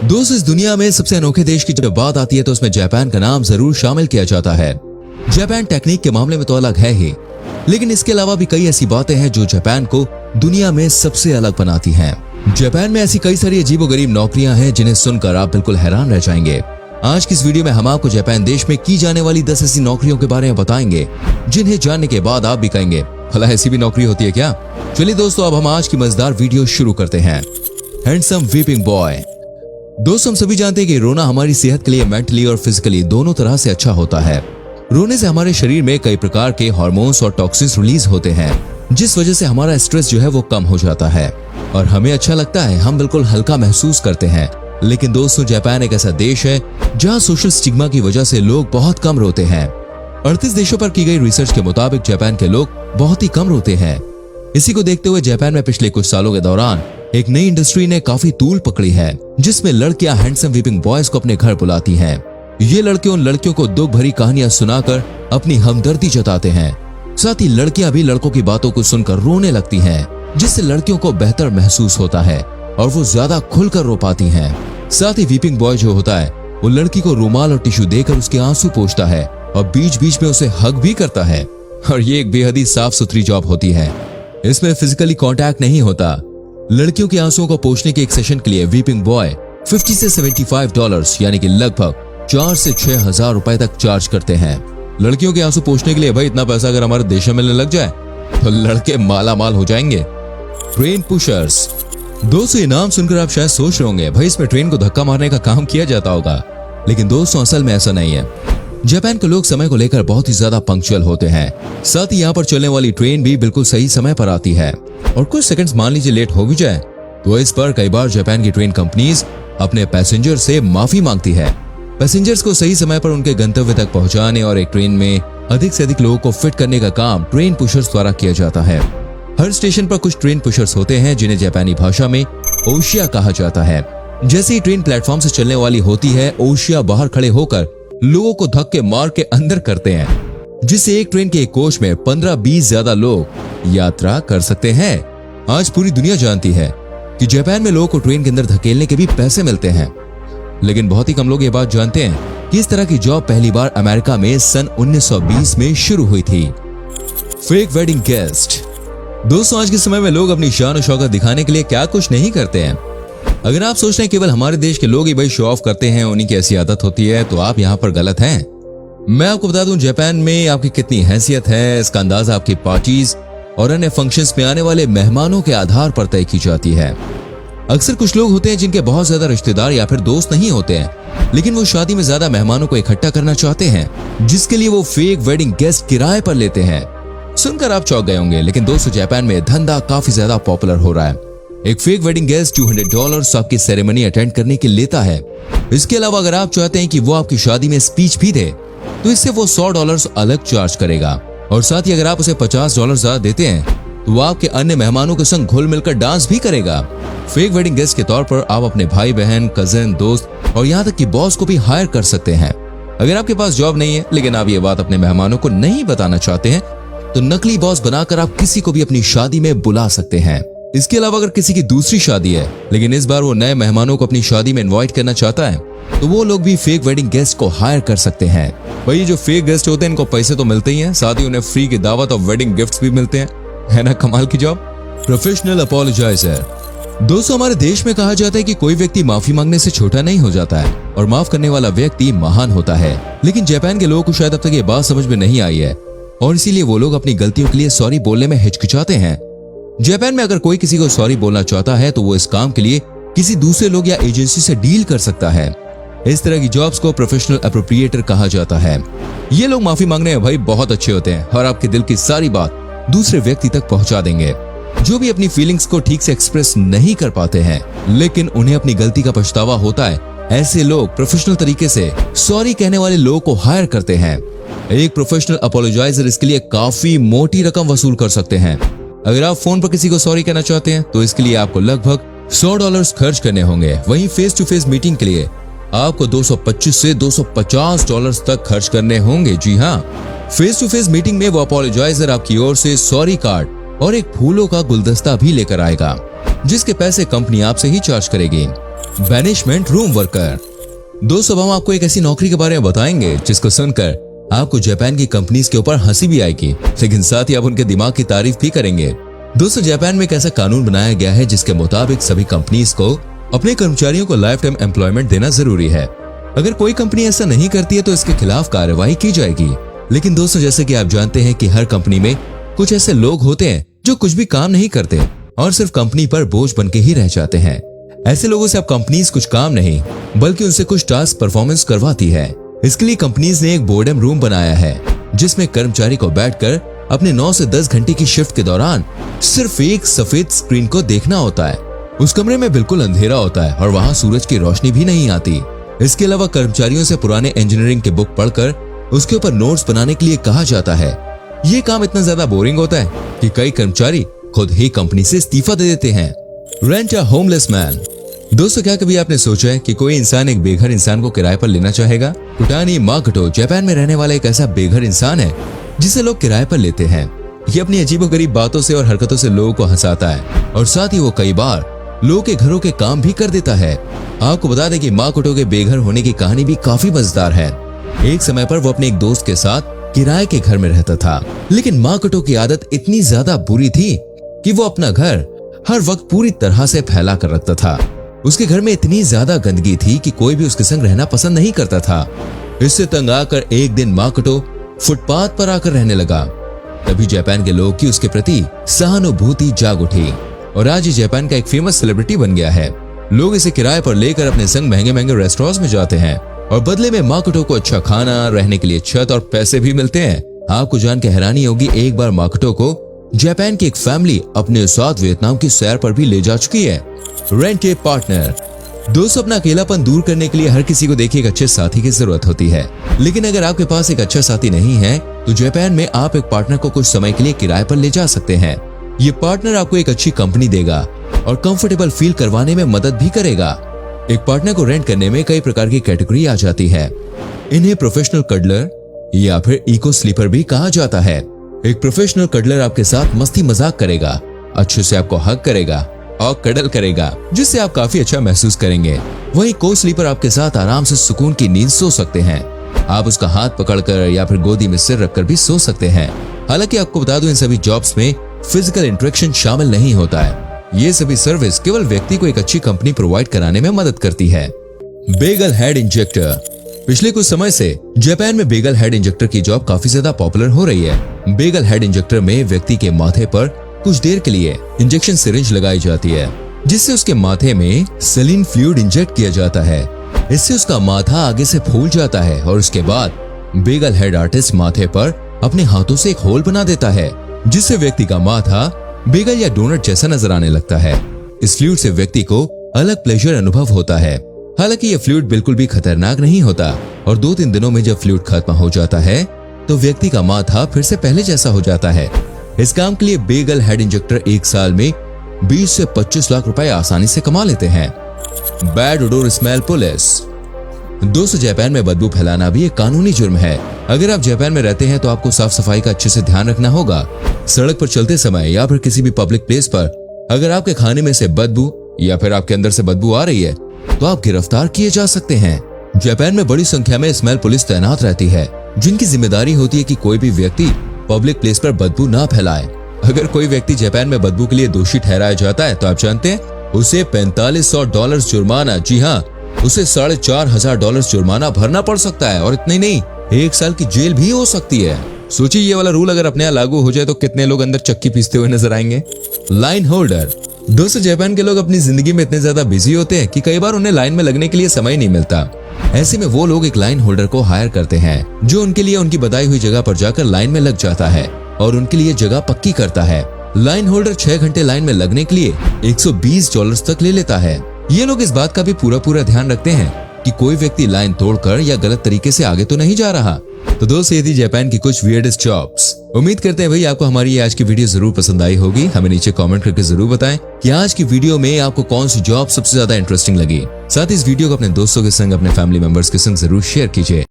दोस्त, इस दुनिया में सबसे अनोखे देश की जब बात आती है तो उसमें जापान का नाम जरूर शामिल किया जाता है। जापान टेक्निक के मामले में तो अलग है ही, लेकिन इसके अलावा भी कई ऐसी बातें हैं जो जापान को दुनिया में सबसे अलग बनाती हैं। जापान में ऐसी कई सारी अजीबोगरीब नौकरियां हैं जिन्हें सुनकर आप बिल्कुल हैरान रह जाएंगे। आज की इस वीडियो में हम आपको जापान देश में की जाने वाली 10 ऐसी नौकरियों के बारे में बताएंगे जिन्हें जानने के बाद आप भी कहेंगे, भला ऐसी भी नौकरी होती है क्या? चलिए दोस्तों, अब हम आज की मजेदार वीडियो शुरू करते हैं। Handsome weeping boy. दोस्तों, हम सभी जानते हैं कि रोना हमारी सेहत के लिए मेंटली और फिजिकली दोनों तरह से अच्छा होता है। रोने से हमारे शरीर में कई प्रकार के हार्मोन्स और टॉक्सिन्स रिलीज होते हैं, जिस वजह से हमारा स्ट्रेस जो है वो कम हो जाता है और हमें अच्छा लगता है, हम बिल्कुल हल्का महसूस करते हैं। लेकिन दोस्तों, जापान एक ऐसा देश है जहां सोशल स्टिग्मा की वजह से लोग बहुत कम रोते हैं। 38 देशों पर की गई रिसर्च के मुताबिक जापान के लोग बहुत ही कम रोते हैं। इसी को देखते हुए जापान में पिछले कुछ सालों के दौरान एक नई इंडस्ट्री ने काफी तूल पकड़ी है, जिसमें लड़कियां हैंडसम वीपिंग बॉयज को अपने घर बुलाती हैं। ये लड़के उन लड़कियों को दुख भरी कहानियां सुनाकर अपनी हमदर्दी जताते हैं। साथ ही लड़कियां भी लड़कों की बातों को सुनकर रोने लगती हैं, जिससे लड़कियों को बेहतर महसूस होता है और वो ज्यादा खुलकर रो पाती हैं। साथ ही वीपिंग बॉय जो होता है वो लड़की को रुमाल और टिश्यू देकर उसके आंसू पोंछता है और बीच बीच में उसे हग भी करता है। और ये एक बेहद ही साफ सुथरी जॉब होती है। इसमें फिजिकली कांटेक्ट नहीं होता। लड़कियों के आंसुओं को पोंछने के एक सेशन के लिए वीपिंग बॉय 50 से $75 यानी कि लगभग 4 से 6 हजार रुपए तक चार्ज करते हैं। लड़कियों के आंसू पोंछने के लिए भाई इतना पैसा अगर हमारे देश में मिलने लग जाए तो लड़के माला माल हो जाएंगे। Train pushers. दोस्तों, ये नाम सुनकर आप शायद सोच रहे होंगे भाई इसमें ट्रेन को धक्का मारने का काम किया जाता होगा, लेकिन दोस्तों असल में ऐसा नहीं है। जापान के लोग समय को लेकर बहुत ही ज्यादा पंक्चुअल होते हैं। साथ ही यहाँ पर चलने वाली ट्रेन भी बिल्कुल सही समय पर आती है और कुछ सेकंड्स मान लीजिए लेट हो भी जाए तो इस पर कई बार जापान की ट्रेन कंपनीज अपने पैसेंजर से माफी मांगती है। पैसेंजर्स को सही समय पर उनके गंतव्य तक पहुंचाने और एक ट्रेन में अधिक से अधिक लोगों को फिट करने का काम ट्रेन पुशर्स द्वारा किया जाता है। हर स्टेशन पर कुछ ट्रेन पुशर्स होते हैं जिन्हें जापानी भाषा में ओशिया कहा जाता है। जैसे ही ट्रेन प्लेटफॉर्म से चलने वाली होती है, ओशिया बाहर खड़े होकर लोगों को धक्के मार के अंदर करते हैं, जिससे एक ट्रेन के एक कोच में 15-20 ज्यादा लोग यात्रा कर सकते हैं। आज पूरी दुनिया जानती है कि जापान में लोगों को ट्रेन के अंदर धकेलने के भी पैसे मिलते हैं, लेकिन बहुत ही कम लोग ये बात जानते हैं कि इस तरह की जॉब पहली बार अमेरिका में सन 1920 में शुरू हुई थी। Fake wedding guest. दोस्तों, आज के समय में लोग अपनी शान और शौकत दिखाने के लिए क्या कुछ नहीं करते हैं। अगर आप सोच रहे हैं केवल हमारे देश के लोग ही भाई शो ऑफ करते हैं, उन्हीं की ऐसी आदत होती है, तो आप यहाँ पर गलत हैं। मैं आपको बता दूं जापान में आपकी कितनी हैसियत है इसका अंदाजा आपकी पार्टीज और अन्य फंक्शंस में आने वाले मेहमानों के आधार पर तय की जाती है। अक्सर कुछ लोग होते हैं जिनके बहुत ज्यादा रिश्तेदार या फिर दोस्त नहीं होते हैं, लेकिन वो शादी में ज्यादा मेहमानों को इकट्ठा करना चाहते हैं, जिसके लिए वो फेक वेडिंग गेस्ट किराए पर लेते हैं। सुनकर आप चौंक गए होंगे, लेकिन दोस्तों जापान में धंधा काफी ज्यादा पॉपुलर हो रहा है। एक फेक वेडिंग गेस्ट $200 आपकी सेरेमनी अटेंड करने के लेता है। इसके अलावा अगर आप चाहते हैं कि वो आपकी शादी में स्पीच भी दे तो इससे वो $100 अलग चार्ज करेगा और साथ ही अगर आप उसे $50 ज्यादा देते हैं तो वो आपके अन्य मेहमानों के संग घुल मिलकर डांस भी करेगा। फेक वेडिंग गेस्ट के तौर पर आप अपने भाई बहन, कजिन, दोस्त और यहाँ तक कि बॉस को भी हायर कर सकते हैं। अगर आपके पास जॉब नहीं है लेकिन आप ये बात अपने मेहमानों को नहीं बताना चाहते हैं तो नकली बॉस बनाकर आप किसी को भी अपनी शादी में बुला सकते हैं। इसके अलावा अगर किसी की दूसरी शादी है लेकिन इस बार वो नए मेहमानों को अपनी शादी में इनवाइट करना चाहता है तो वो लोग भी फेक वेडिंग गेस्ट को हायर कर सकते हैं। भाई ये जो फेक गेस्ट होते हैं इनको पैसे तो मिलते ही हैं, साथ ही उन्हें फ्री की दावत और वेडिंग गिफ्ट्स भी मिलते हैं। है ना कमाल की जॉब। प्रोफेशनल अपोलोजाइजर। दोस्तों, हमारे देश में कहा जाता है कि कोई व्यक्ति माफी मांगने से छोटा नहीं हो जाता है और माफ करने वाला व्यक्ति महान होता है। लेकिन जापान के लोगों को शायद अब तक ये बात समझ में नहीं आई है और इसीलिए वो लोग अपनी गलतियों के लिए सॉरी बोलने में हिचकिचाते हैं। जापान में अगर कोई किसी को सॉरी बोलना चाहता है तो वो इस काम के लिए किसी दूसरे लोग या एजेंसी से डील कर सकता है। इस तरह की जॉब्स को प्रोफेशनल एप्रोप्रिएटर कहा जाता है। ये लोग माफी मांगने में भाई बहुत अच्छे होते हैं और आपके दिल की सारी बात दूसरे व्यक्ति तक पहुंचा देंगे। जो भी अपनी फीलिंग्स को ठीक से एक्सप्रेस नहीं कर पाते हैं लेकिन उन्हें अपनी गलती का पछतावा होता है, ऐसे लोग प्रोफेशनल तरीके से सॉरी कहने वाले लोगों को हायर करते हैं। एक प्रोफेशनल अपोलोजाइजर इसके लिए काफी मोटी रकम वसूल कर सकते हैं। अगर आप फोन पर किसी को सॉरी कहना चाहते हैं तो इसके लिए आपको लगभग $100 खर्च करने होंगे। वहीं फेस टू फेस मीटिंग के लिए आपको $225 से $250 तक खर्च करने होंगे। जी हाँ, फेस टू फेस मीटिंग में वो अपोलोजाइजर आपकी ओर से सॉरी कार्ड और एक फूलों का गुलदस्ता भी लेकर आएगा, जिसके पैसे कंपनी आपसे ही चार्ज करेगी। Banishment room worker. दोस्तों, हम आपको एक ऐसी नौकरी के बारे में बताएंगे जिसको सुनकर आपको जापान की कंपनीज के ऊपर हंसी भी आएगी, लेकिन साथ ही आप उनके दिमाग की तारीफ भी करेंगे। दोस्तों, जापान में एक ऐसा कानून बनाया गया है जिसके मुताबिक सभी कंपनीज को अपने कर्मचारियों को लाइफ टाइम एम्प्लॉयमेंट देना जरूरी है। अगर कोई कंपनी ऐसा नहीं करती है तो इसके खिलाफ कार्रवाई की जाएगी। लेकिन दोस्तों, जैसे कि आप जानते हैं कि हर कंपनी में कुछ ऐसे लोग होते हैं जो कुछ भी काम नहीं करते और सिर्फ कंपनी पर बोझ बन के ही रह जाते हैं। ऐसे लोगों से अब कंपनीज कुछ काम नहीं बल्कि उनसे कुछ टास्क परफॉर्मेंस करवाती है। इसके लिए कंपनीज ने एक बोर्डम रूम बनाया है जिसमें कर्मचारी को बैठकर अपने 9 से 10 घंटे की शिफ्ट के दौरान सिर्फ एक सफेद स्क्रीन को देखना होता है। उस कमरे में बिल्कुल अंधेरा होता है और वहां सूरज की रोशनी भी नहीं आती। इसके अलावा कर्मचारियों से पुराने इंजीनियरिंग के बुक पढ़कर उसके ऊपर नोट्स बनाने के लिए कहा जाता है। ये काम इतना ज्यादा बोरिंग होता है कि कई कर्मचारी खुद ही कंपनी से इस्तीफा दे देते हैं। Rent a homeless man. दोस्तों, क्या कभी आपने सोचा है कि कोई इंसान एक बेघर इंसान को किराए पर लेना चाहेगा? कुटानी माकोटो जापान में रहने वाला एक ऐसा बेघर इंसान है जिसे लोग किराए पर लेते हैं। ये अपनी अजीबोगरीब बातों से और हरकतों से लोगों को हंसाता है और साथ ही वो कई बार लोगों के घरों के काम भी कर देता है। आपको बता दें कि माकोटो के बेघर होने की कहानी भी काफी मजेदार है। एक समय पर वो अपने एक दोस्त के साथ किराए के घर में रहता था, लेकिन माकोटो की आदत इतनी ज्यादा बुरी थी कि वो अपना घर हर वक्त पूरी तरह से फैला कर रखता था। उसके घर में इतनी ज्यादा गंदगी थी कि कोई भी उसके संग रहना पसंद नहीं करता था। इससे तंग आकर एक दिन माकोटो फुटपाथ पर आकर रहने लगा। तभी जापान के लोग की उसके प्रति सहानुभूति जाग उठी और आज ये जापान का एक फेमस सेलिब्रिटी बन गया है। लोग इसे किराए पर लेकर अपने संग महंगे महंगे रेस्टोरेंट्स में जाते हैं और बदले में माकोटो को अच्छा खाना, रहने के लिए छत और पैसे भी मिलते हैं। आपको जान के हैरानी होगी, एक बार माकोटो को जापान की एक फैमिली अपने साथ वियतनाम की सैर पर भी ले जा चुकी है। Rent a partner. दोस्तों, अपना अकेलापन दूर करने के लिए हर किसी को देखिए एक अच्छे साथी की जरूरत होती है, लेकिन अगर आपके पास एक अच्छा साथी नहीं है तो जापान में आप एक पार्टनर को कुछ समय के लिए किराए पर ले जा सकते हैं। ये पार्टनर आपको एक अच्छी कंपनी देगा और कंफर्टेबल फील करवाने में मदद भी करेगा। एक पार्टनर को रेंट करने में कई प्रकार की कैटेगरी आ जाती है। इन्हें प्रोफेशनल कडलर या फिर इको स्लीपर भी कहा जाता है। एक प्रोफेशनल कडलर आपके साथ मस्ती मजाक करेगा, अच्छे से आपको हग करेगा और कडल करेगा, जिससे आप काफी अच्छा महसूस करेंगे। वहीं को स्लीपर आपके साथ आराम से सुकून की नींद सो सकते हैं। आप उसका हाथ पकड़कर या फिर गोदी में सिर रखकर भी सो सकते हैं। हालांकि आपको बता दूं, इन सभी जॉब्स में फिजिकल इंटरेक्शन शामिल नहीं होता है। ये सभी सर्विस केवल व्यक्ति को एक अच्छी कंपनी प्रोवाइड कराने में मदद करती है। Bengal head injector. पिछले कुछ समय से जापान में बेगल हेड इंजेक्टर की जॉब काफी ज्यादा पॉपुलर हो रही है। बेगल हेड इंजेक्टर में व्यक्ति के माथे पर कुछ देर के लिए इंजेक्शन सिरिंज लगाई जाती है, जिससे उसके माथे में सेलिन फ्लूइड इंजेक्ट किया जाता है। इससे उसका माथा आगे से फूल जाता है और उसके बाद बेगल हेड आर्टिस्ट माथे पर अपने हाथों से एक होल बना देता है, जिससे व्यक्ति का माथा बेगल या डोनट जैसा नजर आने लगता है। इस फ्लूइड से व्यक्ति को अलग प्लेजर अनुभव होता है। हालांकि यह फ्लूइड बिल्कुल भी खतरनाक नहीं होता और 2-3 दिनों में जब फ्लूइड खत्म हो जाता है तो व्यक्ति का माथा फिर से पहले जैसा हो जाता है। इस काम के लिए बेगल हेड इंजेक्टर एक साल में 20 से 25 लाख रुपए आसानी से कमा लेते हैं। Bad odour smell police. दोस्तों, जापान में बदबू फैलाना भी एक कानूनी जुर्म है। अगर आप जापान में रहते हैं तो आपको साफ सफाई का अच्छे से ध्यान रखना होगा। सड़क पर चलते समय या फिर किसी भी पब्लिक प्लेस पर अगर आपके खाने में से बदबू या फिर आपके अंदर से बदबू आ रही है तो आप गिरफ्तार किए जा सकते हैं। जापान में बड़ी संख्या में स्मेल पुलिस तैनात रहती है, जिनकी जिम्मेदारी होती है कि कोई भी व्यक्ति पब्लिक प्लेस पर बदबू ना फैलाए। अगर कोई व्यक्ति जापान में बदबू के लिए दोषी ठहराया जाता है तो आप जानते हैं उसे $4500 जुर्माना, जी हाँ, उसे $4500 जुर्माना भरना पड़ सकता है और इतना ही नहीं, 1 साल की जेल भी हो सकती है। सोचिए, ये वाला रूल अगर अपने यहाँ लागू हो जाए तो कितने लोग अंदर चक्की पीसते हुए नजर आएंगे। Line holder. दोस्तों, जापान के लोग अपनी जिंदगी में इतने ज्यादा बिजी होते हैं कि कई बार उन्हें लाइन में लगने के लिए समय नहीं मिलता। ऐसे में वो लोग एक लाइन होल्डर को हायर करते हैं जो उनके लिए उनकी बताई हुई जगह पर जाकर लाइन में लग जाता है और उनके लिए जगह पक्की करता है। लाइन होल्डर 6 घंटे लाइन में लगने के लिए $120 तक ले लेता है। ये लोग इस बात का भी पूरा ध्यान रखते हैं कि कोई व्यक्ति लाइन तोड़कर या गलत तरीके से आगे तो नहीं जा रहा। तो दोस्तों, ये थी जापान की कुछ वियर्डेस्ट जॉब्स। उम्मीद करते हैं भाई आपको हमारी ये आज की वीडियो जरूर पसंद आई होगी। हमें नीचे कमेंट करके जरूर बताएं कि आज की वीडियो में आपको कौन सी जॉब सबसे ज्यादा इंटरेस्टिंग लगी। साथ ही इस वीडियो को अपने दोस्तों के संग, अपने फैमिली मेंबर्स के संग जरूर शेयर कीजिए।